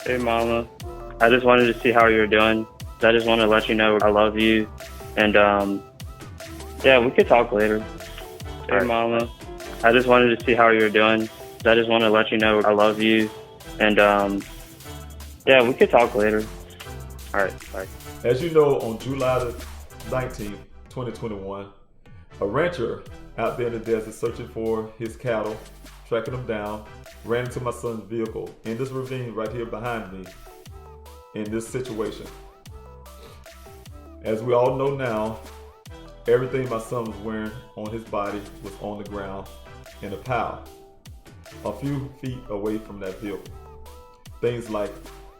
Hey, Mama. I just wanted to see how you're doing. I just want to let you know I love you. And, yeah, we could talk later. Hey, Mama. I just wanted to see how you're doing. I just want to let you know I love you. And, yeah, we could talk later. All right, bye. As you know, on July the 19th, 2021, a rancher out there in the desert searching for his cattle, tracking them down, ran into my son's vehicle in this ravine right here behind me in this situation. As we all know now, everything my son was wearing on his body was on the ground in a pile, a few feet away from that vehicle. Things like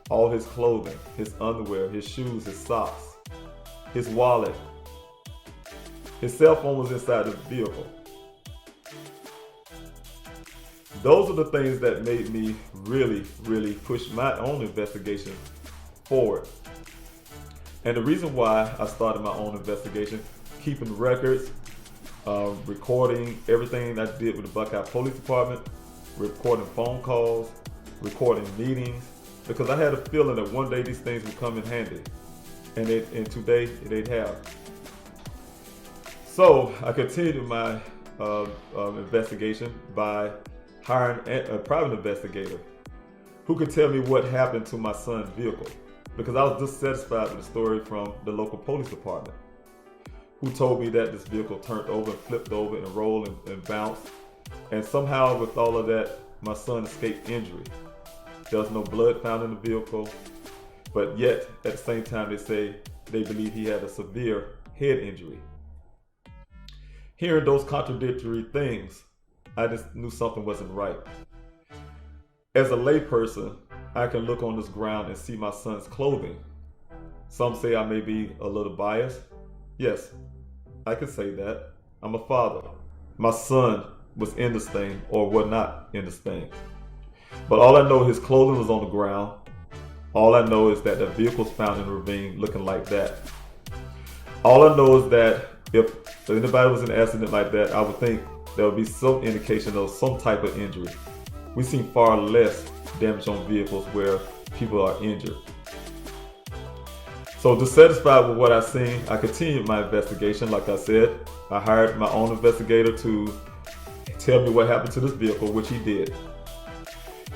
all his clothing, his underwear, his shoes, his socks, his wallet. His cell phone was inside the vehicle. Those are the things that made me really push my own investigation forward. And the reason why I started my own investigation, keeping records, recording everything I did with the Buckeye Police Department, recording phone calls, recording meetings, because I had a feeling that one day these things would come in handy. And today, they have. So I continued my investigation by hiring a private investigator who could tell me what happened to my son's vehicle, because I was dissatisfied with the story from the local police department, who told me that this vehicle turned over and flipped over and rolled and bounced, and somehow with all of that, my son escaped injury. There was no blood found in the vehicle, but yet at the same time they say they believe he had a severe head injury. Hearing those contradictory things, I just knew something wasn't right. As a layperson, I can look on this ground and see my son's clothing. Some say I may be a little biased. Yes, I can say that. I'm a father. My son was in this thing or was not in this thing. But all I know, his clothing was on the ground. All I know is that the vehicle was found in the ravine looking like that. All I know is that if anybody was in an accident like that, I would think there would be some indication of some type of injury. We've seen far less damage on vehicles where people are injured. So dissatisfied with what I've seen, I continued my investigation. Like I said, I hired my own investigator to tell me what happened to this vehicle, which he did.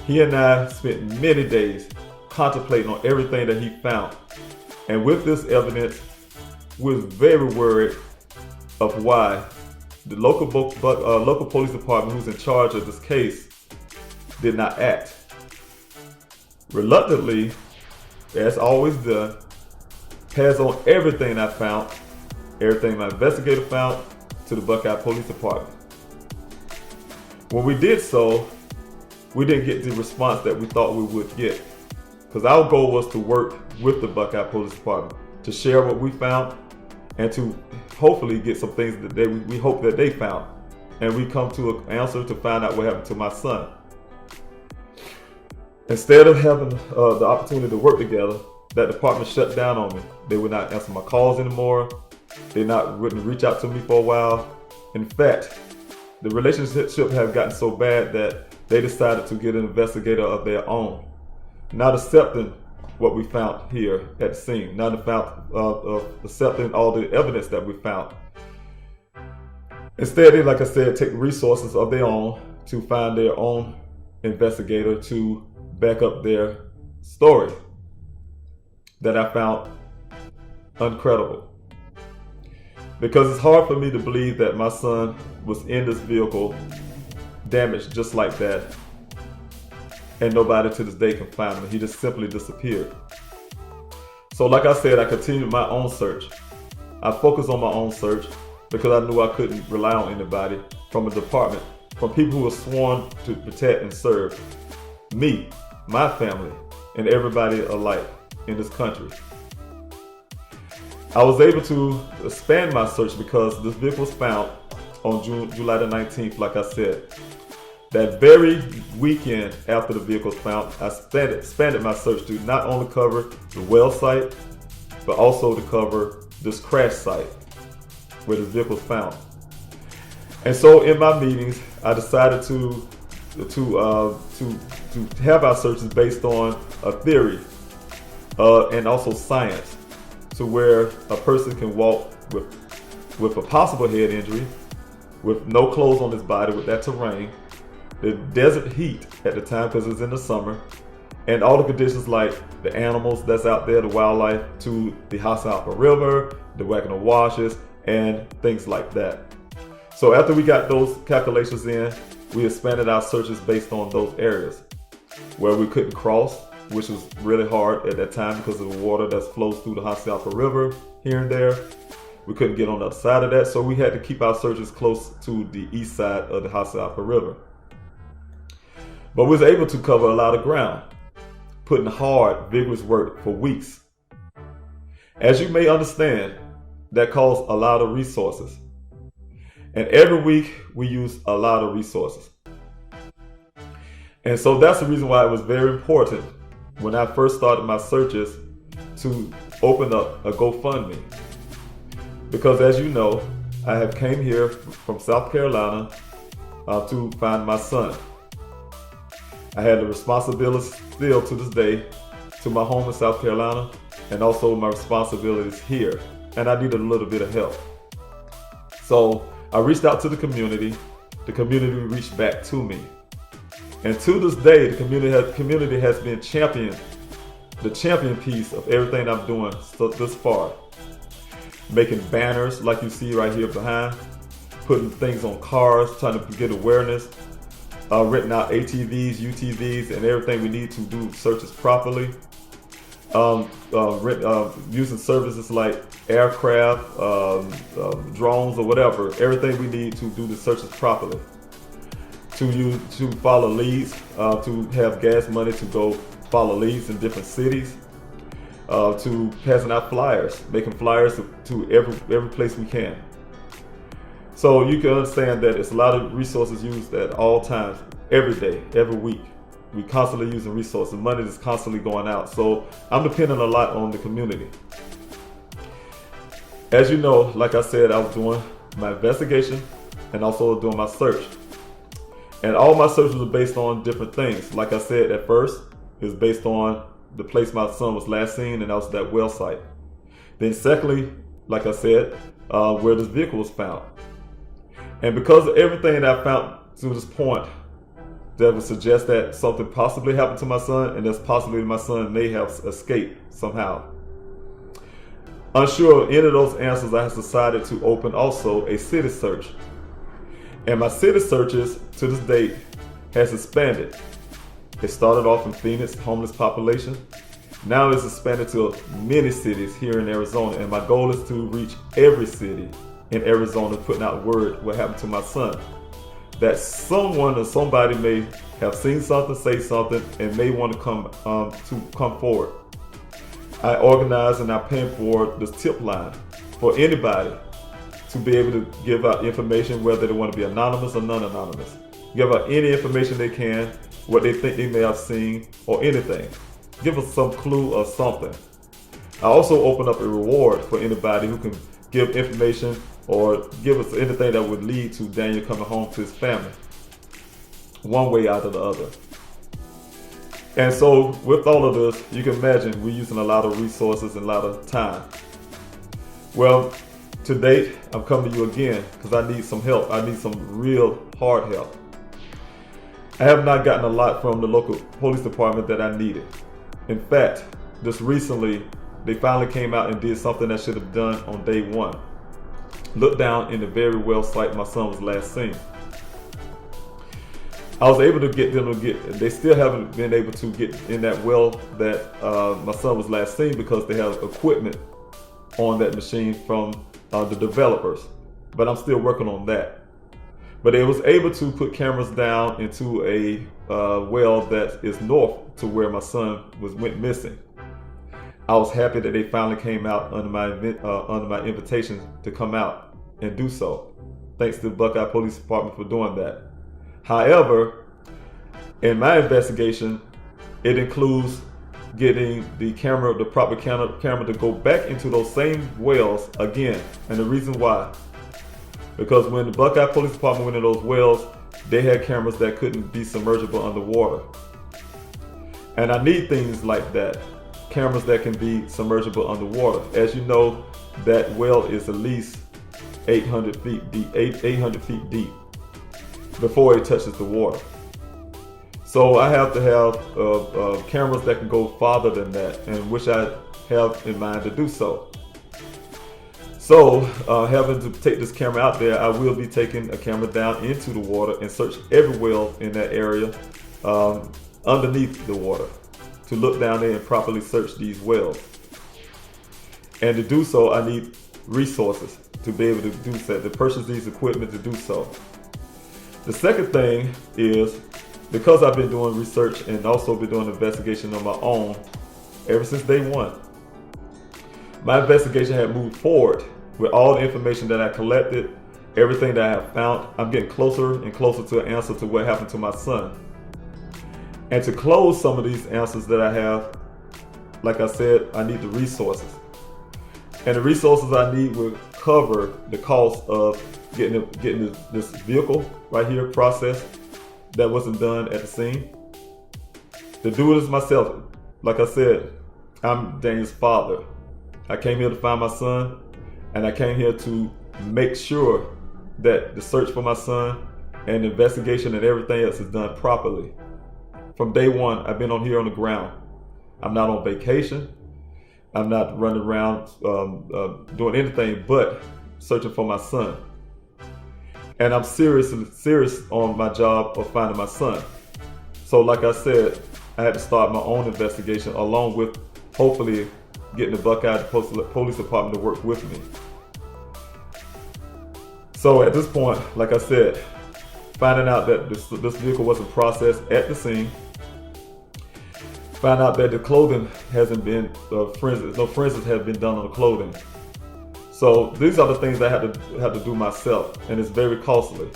He and I spent many days contemplating on everything that he found. And with this evidence, we was very worried of why the local police department who's in charge of this case did not act. Reluctantly, as always done, passed on everything I found, everything my investigator found, to the Buckeye Police Department. When we did so, we didn't get the response that we thought we would get, because our goal was to work with the Buckeye Police Department to share what we found and to hopefully get some things that we hope that they found, and we come to an answer to find out what happened to my son. Instead of having the opportunity to work together, that department shut down on me. They would not answer my calls anymore. They wouldn't reach out to me for a while. In fact, the relationship had gotten so bad that they decided to get an investigator of their own, not accepting what we found here at the scene, not accepting all the evidence that we found. Instead, they, like I said, take resources of their own to find their own investigator to back up their story that I found incredible. Because it's hard for me to believe that my son was in this vehicle damaged just like that, and nobody to this day can find him. He just simply disappeared. So like I said, I continued my own search. I focused on my own search because I knew I couldn't rely on anybody from a department, from people who were sworn to protect and serve me, my family, and everybody alike in this country. I was able to expand my search because this vehicle was found on July the 19th, like I said. That very weekend after the vehicle was found, I expanded my search to not only cover the well site, but also to cover this crash site where the vehicle was found. And so in my meetings, I decided to to have our searches based on a theory and also science, to where a person can walk with a possible head injury, with no clothes on his body, with that terrain, the desert heat at the time because it's in the summer, and all the conditions like the animals that's out there, the wildlife, to the Hassayampa River, the Wagner Washes, and things like that. So after we got those calculations in, we expanded our searches based on those areas where we couldn't cross, which was really hard at that time because of the water that flows through the Hassayampa River here and there. We couldn't get on the other side of that, so we had to keep our searches close to the east side of the Hassayampa River. But we was able to cover a lot of ground, putting hard, vigorous work for weeks. As you may understand, that calls a lot of resources. And every week we use a lot of resources. And so that's the reason why it was very important when I first started my searches to open up a GoFundMe. Because as you know, I have came here from South Carolina to find my son. I had the responsibility still to this day to my home in South Carolina and also my responsibilities here. And I needed a little bit of help. So I reached out to the community reached back to me. And to this day, the community has been the champion piece of everything I'm doing this far. Making banners like you see right here behind, putting things on cars, trying to get awareness, renting out ATVs, UTVs, and everything we need to do searches properly. Using services like aircraft, drones, or whatever, everything we need to do the searches properly. To follow leads, to have gas money to go follow leads in different cities, to passing out flyers, making flyers to every place we can. So you can understand that it's a lot of resources used at all times, every day, every week. We constantly using resources. Money is constantly going out. So I'm depending a lot on the community. As you know, like I said, I was doing my investigation and also doing my search. And all my searches were based on different things. Like I said, at first, it was based on the place my son was last seen, and that was that well site. Then secondly, like I said, where this vehicle was found. And because of everything that I found to this point, that would suggest that something possibly happened to my son, and that's possibly my son may have escaped somehow. Unsure of any of those answers, I have decided to open also a city search. And my city searches to this date has expanded. It started off in Phoenix, homeless population. Now it's expanded to many cities here in Arizona, and my goal is to reach every city in Arizona, putting out word what happened to my son. That someone or somebody may have seen something, say something, and may want to come forward. I organize and I pay for this tip line for anybody to be able to give out information, whether they want to be anonymous or non-anonymous. Give out any information they can, what they think they may have seen, or anything. Give us some clue or something. I also open up a reward for anybody who can give information or give us anything that would lead to Daniel coming home to his family, one way out of the other. And so with all of this, you can imagine we're using a lot of resources and a lot of time. Well, to date, I'm coming to you again because I need some help. I need some real hard help. I have not gotten a lot from the local police department that I needed. In fact, just recently, they finally came out and did something that should have done on day one. Look down in the very well site my son was last seen. I was able to get them to they still haven't been able to get in that well that my son was last seen because they have equipment on that machine from the developers. But I'm still working on that. But they was able to put cameras down into a well that is north to where my son went missing. I was happy that they finally came out under my invitation to come out and do so. Thanks to the Buckeye Police Department for doing that. However, in my investigation, it includes getting the proper camera to go back into those same wells again. And the reason why, because when the Buckeye Police Department went in those wells, they had cameras that couldn't be submergible underwater. And I need things like that. Cameras that can be submergible underwater. As you know, that well is at least 800 feet deep, 800 feet deep before it touches the water. So I have to have cameras that can go farther than that, and which I have in mind to do so. So having to take this camera out there, I will be taking a camera down into the water and search every well in that area underneath the water to look down there and properly search these wells. And to do so, I need resources to be able to do so, to purchase these equipment to do so. The second thing is, because I've been doing research and also been doing investigation on my own ever since day one, my investigation had moved forward with all the information that I collected, everything that I have found. I'm getting closer and closer to an answer to what happened to my son. And to close some of these answers that I have, like I said, I need the resources. And the resources I need will cover the cost of getting this vehicle right here processed that wasn't done at the scene. To do this myself, like I said, I'm Daniel's father. I came here to find my son, and I came here to make sure that the search for my son and the investigation and everything else is done properly. From day one, I've been on here on the ground. I'm not on vacation. I'm not running around doing anything but searching for my son. And I'm serious on my job of finding my son. So like I said, I had to start my own investigation along with hopefully getting the Buckeye Police Department to work with me. So at this point, like I said, finding out that this vehicle wasn't processed at the scene, find out that the clothing hasn't been, no forensics have been done on the clothing. So these are the things I have to do myself, and it's very costly.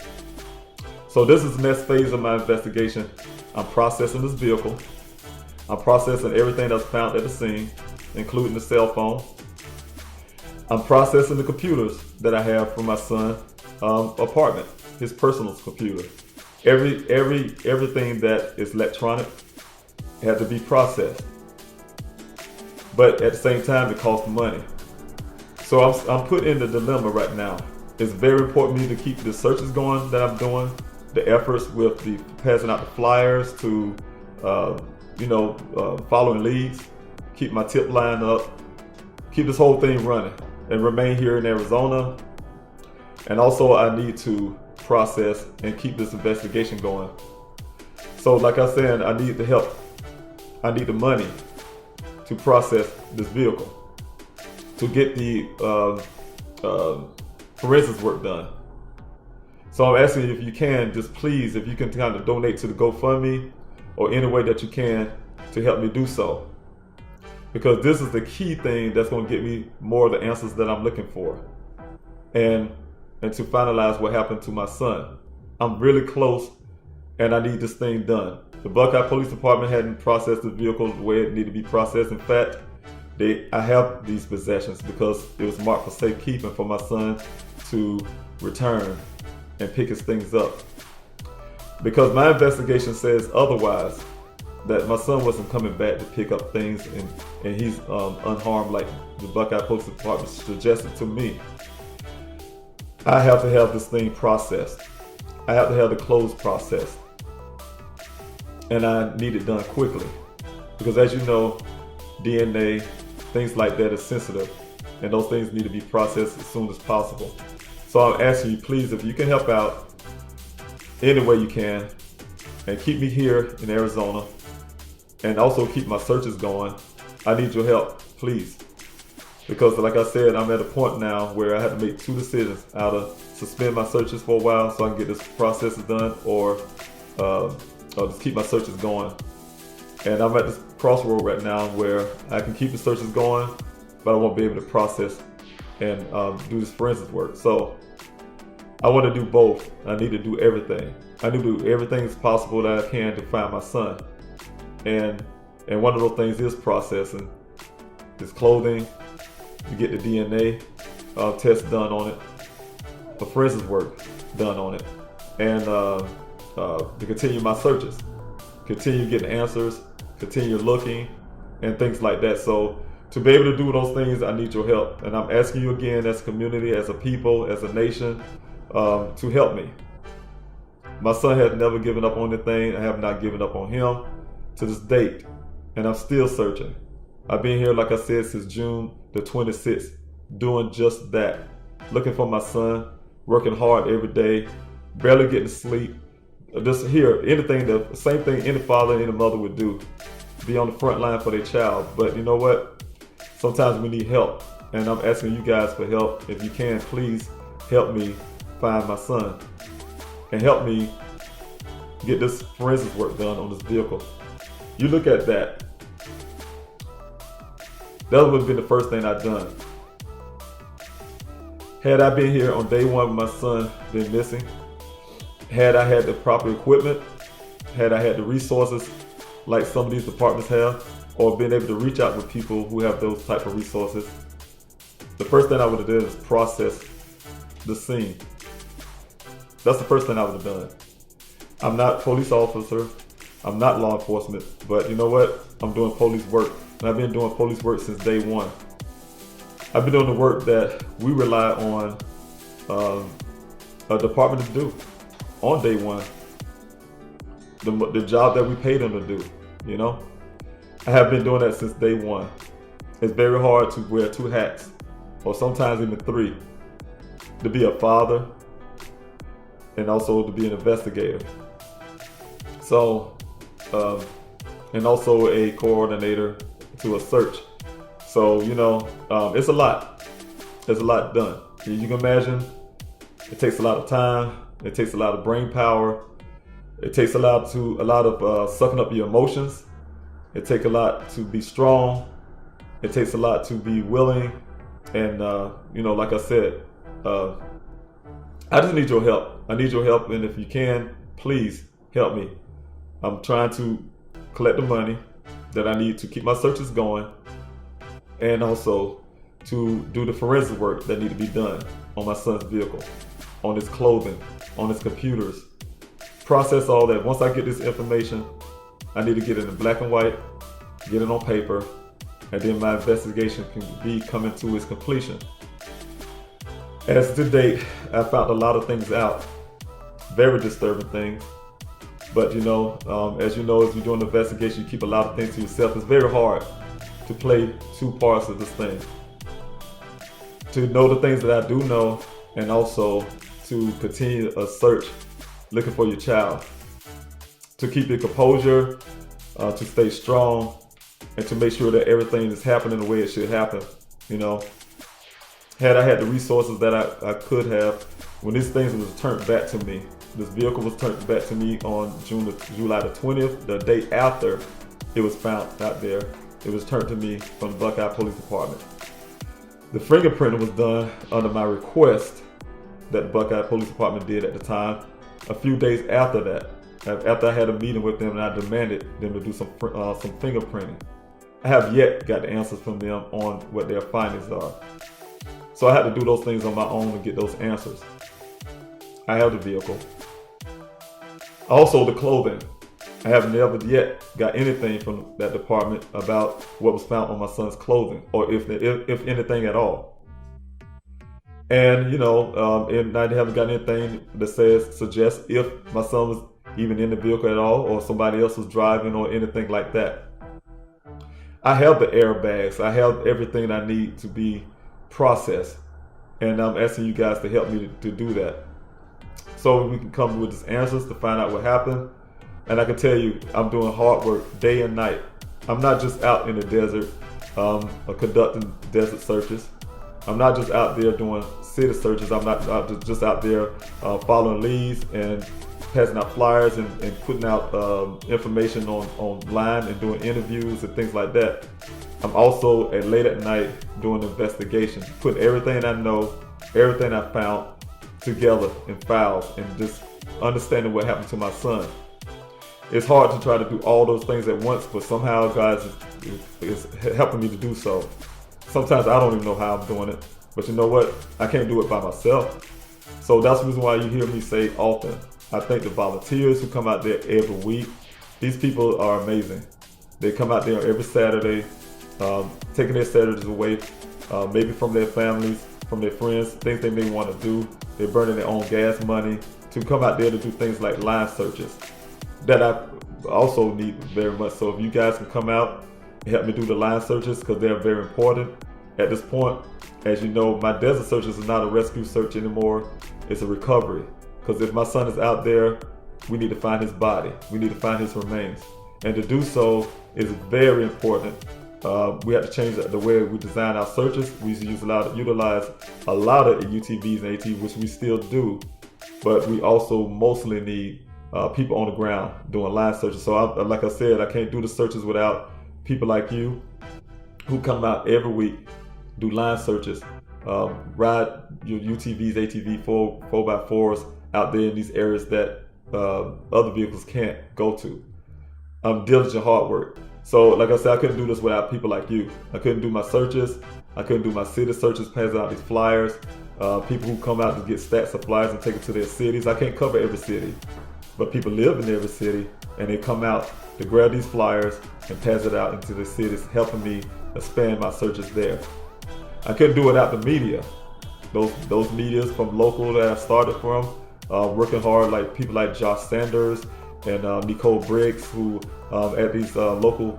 So this is the next phase of my investigation. I'm processing this vehicle. I'm processing everything that's found at the scene, including the cell phone. I'm processing the computers that I have from my son's apartment, his personal computer. Everything that is electronic had to be processed. But at the same time, it costs money. So I'm put in the dilemma right now. It's very important for me to keep the searches going that I'm doing, the efforts with the passing out the flyers to, following leads, keep my tip line up, keep this whole thing running, and remain here in Arizona. And also I need to process and keep this investigation going. So like I said, I need the help. I need the money to process this vehicle, to get the forensics work done. So I'm asking you if you can, just please, if you can kind of donate to the GoFundMe or any way that you can to help me do so. Because this is the key thing that's going to get me more of the answers that I'm looking for. And to finalize what happened to my son. I'm really close and I need this thing done. The Buckeye Police Department hadn't processed the vehicle the way it needed to be processed. In fact, I have these possessions because it was marked for safekeeping for my son to return and pick his things up. Because my investigation says otherwise, that my son wasn't coming back to pick up things and he's unharmed like the Buckeye Police Department suggested to me. I have to have this thing processed. I have to have the clothes processed. And I need it done quickly. Because as you know, DNA, things like that is sensitive. And those things need to be processed as soon as possible. So I'm asking you, please, if you can help out any way you can and keep me here in Arizona and also keep my searches going, I need your help, please. Because like I said, I'm at a point now where I have to make two decisions: either suspend my searches for a while so I can get this process done, or just keep my searches going. And I'm at this crossroad right now where I can keep the searches going, but I won't be able to process and do this forensics work. So I want to do both. I need to do everything. I need to do everything as possible that I can to find my son. And one of those things is processing his clothing, to get the DNA test done on it, the forensics work done on it, and to continue my searches, continue getting answers, continue looking, and things like that. So to be able to do those things, I need your help. And I'm asking you again, as a community, as a people, as a nation, to help me. My son has never given up on anything. I have not given up on him to this date. And I'm still searching. I've been here, like I said, since June the 26th, doing just that. Looking for my son, working hard every day, barely getting sleep. Just here, anything, the same thing any father and any mother would do. Be on the front line for their child. But you know what? Sometimes we need help. And I'm asking you guys for help. If you can, please help me find my son. And help me get this forensics work done on this vehicle. You look at that. That would have been the first thing I'd done. Had I been here on day one with my son been missing, had I had the proper equipment, had I had the resources like some of these departments have, or been able to reach out with people who have those type of resources, the first thing I would have done is process the scene. That's the first thing I would have done. I'm not a police officer, I'm not law enforcement, but you know what? I'm doing police work. And I've been doing police work since day one. I've been doing the work that we rely on a department to do on day one. The job that we paid them to do, you know? I have been doing that since day one. It's very hard to wear two hats, or sometimes even three, to be a father and also to be an investigator. So, and also a coordinator to a search. So, you know, it's a lot. There's a lot done. You can imagine it takes a lot of time. It takes a lot of brain power. It takes a lot of sucking up your emotions. It takes a lot to be strong. It takes a lot to be willing. And, you know, like I said, I just need your help. I need your help. And if you can, please help me. I'm trying to collect the money that I need to keep my searches going, and also to do the forensic work that need to be done on my son's vehicle, on his clothing, on his computers. Process all that. Once I get this information, I need to get it in black and white, get it on paper, and then my investigation can be coming to its completion. As to date, I found a lot of things out, very disturbing things. But you know, as you're doing the investigation, you keep a lot of things to yourself. It's very hard to play two parts of this thing. To know the things that I do know, and also to continue a search looking for your child. To keep your composure, to stay strong, and to make sure that everything is happening the way it should happen. You know, had I had the resources that I could have, when these things was turned back to me, this vehicle was turned back to me on July the 20th, the day after it was found out there. It was turned to me from the Buckeye Police Department. The fingerprinting was done under my request that the Buckeye Police Department did at the time. A few days after that, after I had a meeting with them and I demanded them to do some fingerprinting. I have yet got the answers from them on what their findings are. So I had to do those things on my own to get those answers. I have the vehicle. Also the clothing. I have never yet got anything from that department about what was found on my son's clothing, or if anything at all. And you know, and I haven't got anything that suggests if my son was even in the vehicle at all, or somebody else was driving, or anything like that. I have the airbags. I have everything I need to be processed, and I'm asking you guys to help me to do that, so we can come with these answers to find out what happened. And I can tell you, I'm doing hard work day and night. I'm not just out in the desert conducting desert searches. I'm not just out there doing city searches. I'm not just out there following leads and passing out flyers and putting out information online and doing interviews and things like that. I'm also late at night doing investigations, putting everything I know, everything I found together in files, and just understanding what happened to my son. It's hard to try to do all those things at once, but somehow God is helping me to do so. Sometimes I don't even know how I'm doing it, but you know what? I can't do it by myself. So that's the reason why you hear me say often, I thank the volunteers who come out there every week. These people are amazing. They come out there every Saturday, taking their Saturdays away, maybe from their families, from their friends, things they may want to do. They're burning their own gas money to come out there to do things like line searches that I also need very much. So if you guys can come out and help me do the line searches, because they're very important. At this point, as you know, my desert searches is not a rescue search anymore. It's a recovery. Because if my son is out there, we need to find his body. We need to find his remains. And to do so is very important. We have to change the way we design our searches. We used to utilize a lot of UTVs and ATVs, which we still do. But we also mostly need people on the ground doing line searches. So like I said, I can't do the searches without people like you who come out every week, do line searches, ride your UTVs, ATV, 4x4s out there in these areas that other vehicles can't go to. Diligent hard work. So like I said, I couldn't do this without people like you. I couldn't do my searches. I couldn't do my city searches, passing out these flyers. People who come out to get stacks of flyers and take it to their cities. I can't cover every city, but people live in every city and they come out to grab these flyers and pass it out into the cities, helping me expand my searches there. I couldn't do it without the media. Those medias from local that I started from, working hard, like people like Josh Sanders and Nicole Briggs, who at these local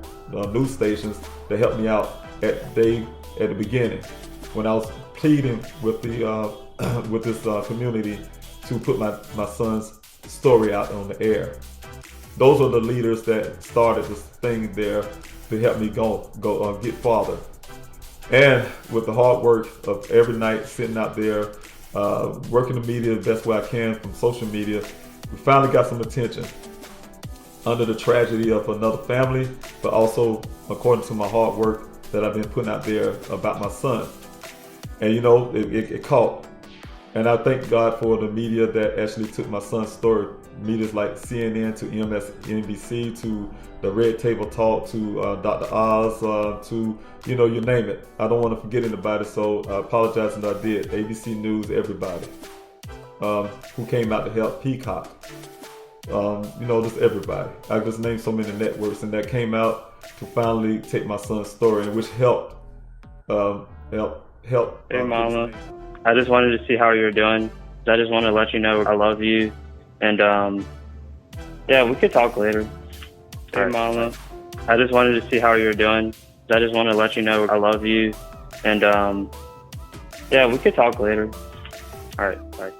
news stations, they helped me out at the beginning when I was pleading with the with this community to put my son's story out on the air. Those are the leaders that started this thing there to help me go get farther. And with the hard work of every night sitting out there, working the media the best way I can from social media, we finally got some attention under the tragedy of another family, but also according to my hard work that I've been putting out there about my son. And you know, it caught. And I thank God for the media that actually took my son's story. Medias like CNN to MSNBC to the Red Table Talk to Dr. Oz to, you know, you name it. I don't want to forget anybody, so I apologize if I did. ABC News, everybody who came out to help, Peacock. You know, just everybody. I just named so many networks, and that came out to finally take my son's story, which helped. Hey, Mama. I just wanted to see how you're doing. I just want to let you know I love you. And, yeah, we could talk later. Hey, Mama. I just wanted to see how you're doing. I just want to let you know I love you. And, yeah, we could talk later. All right, bye.